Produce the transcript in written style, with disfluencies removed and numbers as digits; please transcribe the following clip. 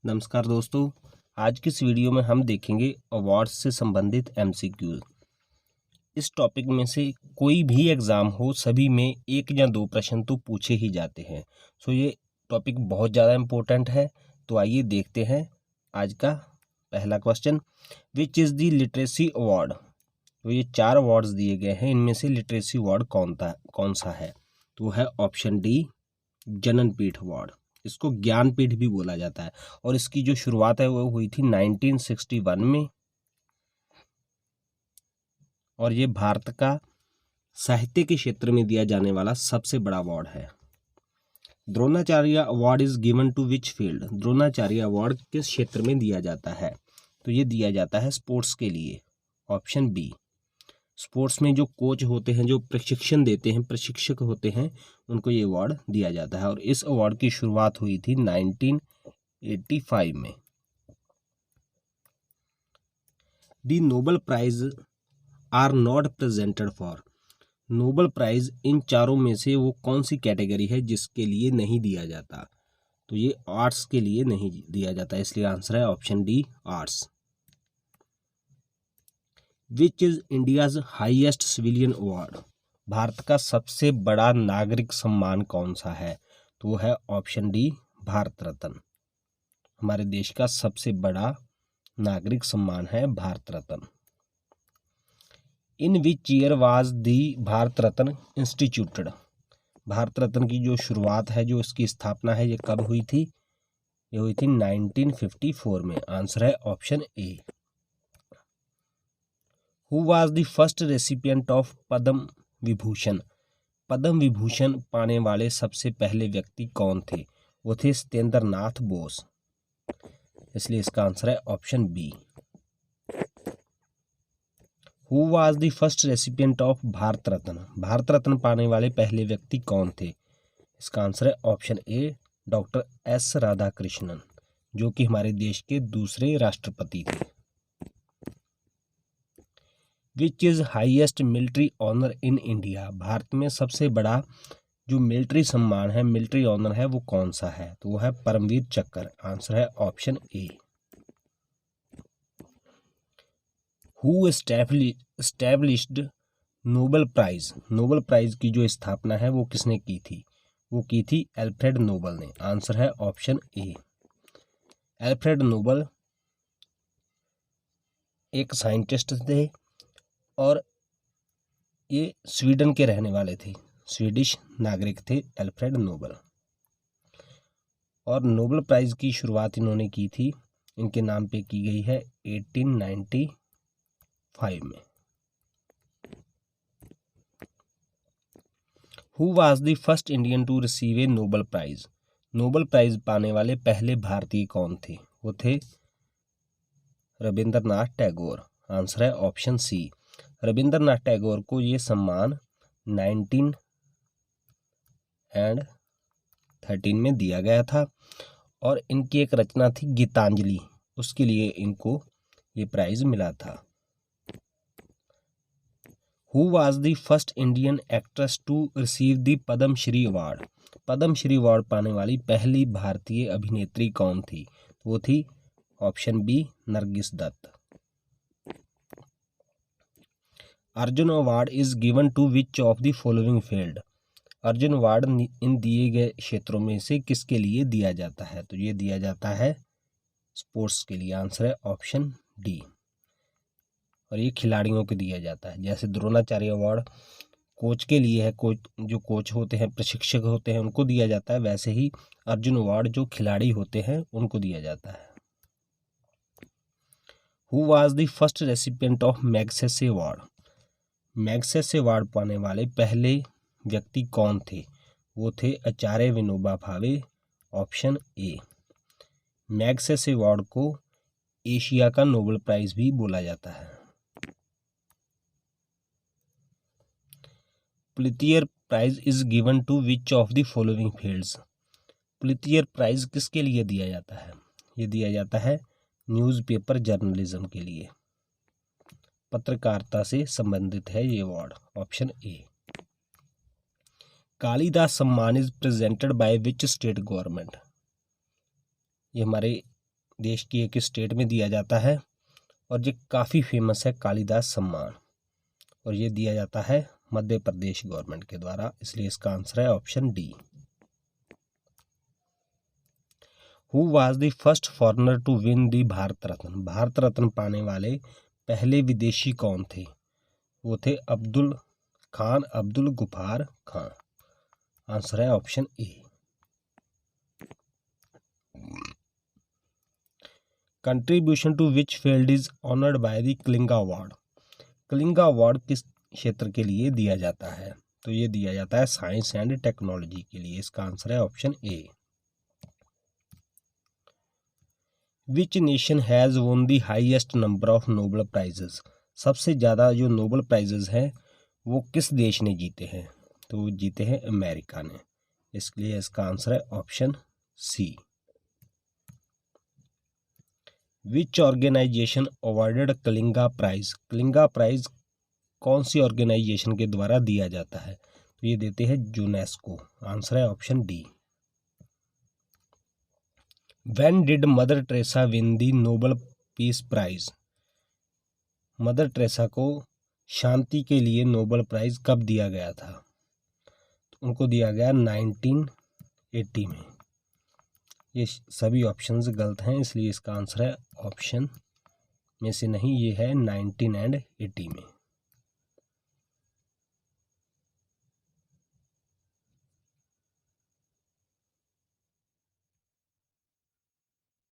नमस्कार दोस्तों, आज की इस वीडियो में हम देखेंगे अवार्ड्स से संबंधित एमसीक्यूज। इस टॉपिक में से कोई भी एग्ज़ाम हो, सभी में एक या दो प्रश्न तो पूछे ही जाते हैं। सो ये टॉपिक बहुत ज़्यादा इम्पोर्टेंट है। तो आइए देखते हैं आज का पहला question. Which is the literacy award. तो ये 4 अवार्ड्स दिए गए हैं, इनमें से लिटरेसी अवार्ड कौन सा है? तो है ऑप्शन डी ज्ञानपीठ अवार्ड। इसको ज्ञानपीठ भी बोला जाता है और इसकी जो शुरुआत है वो हुई थी 1961 में और ये भारत का साहित्य के क्षेत्र में दिया जाने वाला सबसे बड़ा अवार्ड है। Dronacharya award is given to which field. Dronacharya award किस क्षेत्र में दिया जाता है? तो ये दिया जाता है स्पोर्ट्स के लिए। Option B. स्पोर्ट्स में जो कोच होते हैं, जो प्रशिक्षण देते हैं, प्रशिक्षक होते हैं, उनको ये अवार्ड दिया जाता है और इस अवार्ड की शुरुआत हुई थी 1985 में। The Nobel prize are not presented for. Nobel prize इन चारों में से वो कौन सी कैटेगरी है जिसके लिए नहीं दिया जाता? तो ये आर्ट्स के लिए नहीं दिया जाता, इसलिए आंसर है option D arts. Which is India's highest civilian award. Bharat का सबसे बड़ा नागरिक सम्मान कौन सा है? तो वो है ऑप्शन डी भारत रत्न। हमारे देश का सबसे बड़ा नागरिक सम्मान है Bharat Ratna. In which year was the Bharat Ratna instituted. Bharat Ratna की जो शुरुआत है, जो इसकी स्थापना है, ये कब हुई थी? ये हुई थी 1954 में। आंसर है option A. Who was the first recipient of Padma Vibhushan. Padma Vibhushan पाने वाले सबसे पहले व्यक्ति कौन थे? वो थे सत्येंद्र नाथ बोस, इसलिए इसका आंसर है option B. Who was the first recipient of Bharat Ratna. Bharat Ratna पाने वाले पहले व्यक्ति कौन थे? इसका आंसर है option A doctor S Radhakrishnan, जो कि हमारे देश के दूसरे राष्ट्रपति थे। Which is highest military honour in India. Bharat में सबसे बड़ा जो मिलिट्री सम्मान है, मिलिट्री ऑनर है, वो कौन सा है? तो वो है परमवीर चक्र। आंसर है option A. Who established Nobel prize. Nobel prize की जो स्थापना है वो किसने की थी? वो की थी अल्फ्रेड नोबल ने। आंसर है ऑप्शन ए। अल्फ्रेड नोबल एक साइंटिस्ट थे और ये स्वीडन के रहने वाले थे, स्वीडिश नागरिक थे अल्फ्रेड नोबल। और नोबेल प्राइज की शुरुआत इन्होंने की थी, इनके नाम पे की गई है 1895 में। Who was the first Indian to receive a Nobel prize. Nobel prize पाने वाले पहले भारतीय कौन थे? वो थे रविंद्रनाथ टैगोर। आंसर है ऑप्शन सी। रविंद्रनाथ टैगोर को ये सम्मान 1913 में दिया गया था और इनकी एक रचना थी गीतांजलि, उसके लिए इनको ये प्राइज मिला था। Who was the first Indian actress to receive the Padma Shri award. Padma Shri award पाने वाली पहली भारतीय अभिनेत्री कौन थी? वो थी option B Nargis Dutt. Arjun award is given to which of the following field. Arjun award इन दिए गए क्षेत्रों में से किसके लिए दिया जाता है? तो ये दिया जाता है स्पोर्ट्स के लिए। आंसर है ऑप्शन डी। और ये खिलाड़ियों को दिया जाता है। जैसे द्रोणाचार्य अवार्ड कोच के लिए है, जो कोच होते हैं, प्रशिक्षक होते हैं, उनको दिया जाता है, वैसे ही अर्जुन अवार्ड जो खिलाड़ी होते हैं उनको दिया जाता है। Who was the first recipient of Magsaysay award. Magsaysay award पाने वाले पहले व्यक्ति कौन थे? वो थे Acharya Vinoba Bhave. Option A. Magsaysay award को एशिया का नोबेल प्राइज भी बोला जाता है। Pulitzer prize is given to which of the following fields. Pulitzer prize किसके लिए दिया जाता है? ये दिया जाता है न्यूज़पेपर जर्नलिज्म के लिए, पत्रकारिता से संबंधित है ये award. Option A. Kalidas Samman is presented by which state government. ये हमारे देश की एक स्टेट में दिया जाता है और ये काफ़ी फेमस है, कालिदास सम्मान, और ये दिया जाता है मध्य प्रदेश गवर्नमेंट के द्वारा, इसलिए इसका आंसर है option D. Who was the first foreigner to win the Bharat Ratna? Bharat Ratna पाने वाले पहले विदेशी कौन थे? वो थे अब्दुल खान अब्दुल गफ्फार खान। आंसर है option A. Contribution to which field is honoured by the Kalinga award? Kalinga award किस क्षेत्र के लिए दिया जाता है? तो ये दिया जाता है साइंस एंड टेक्नोलॉजी के लिए। इसका आंसर है option A. Which nation has won the highest number of Nobel prizes? सबसे ज़्यादा जो नोबल प्राइजेस हैं वो किस देश ने जीते हैं? तो जीते हैं अमेरिका ने, इसलिए इसका आंसर है option C. Which organisation awarded Kalinga prize? Kalinga prize कौन सी ऑर्गेनाइजेशन के द्वारा दिया जाता है? तो ये देते हैं यूनेस्को। आंसर है option D. When did Mother Teresa win the Nobel peace prize? Mother Teresa को शांति के लिए नोबल प्राइज कब दिया गया था? तो उनको दिया गया 1980 में। ये सभी ऑप्शंस गलत हैं, इसलिए इसका आंसर है ऑप्शन में से नहीं, ये है 1980 में।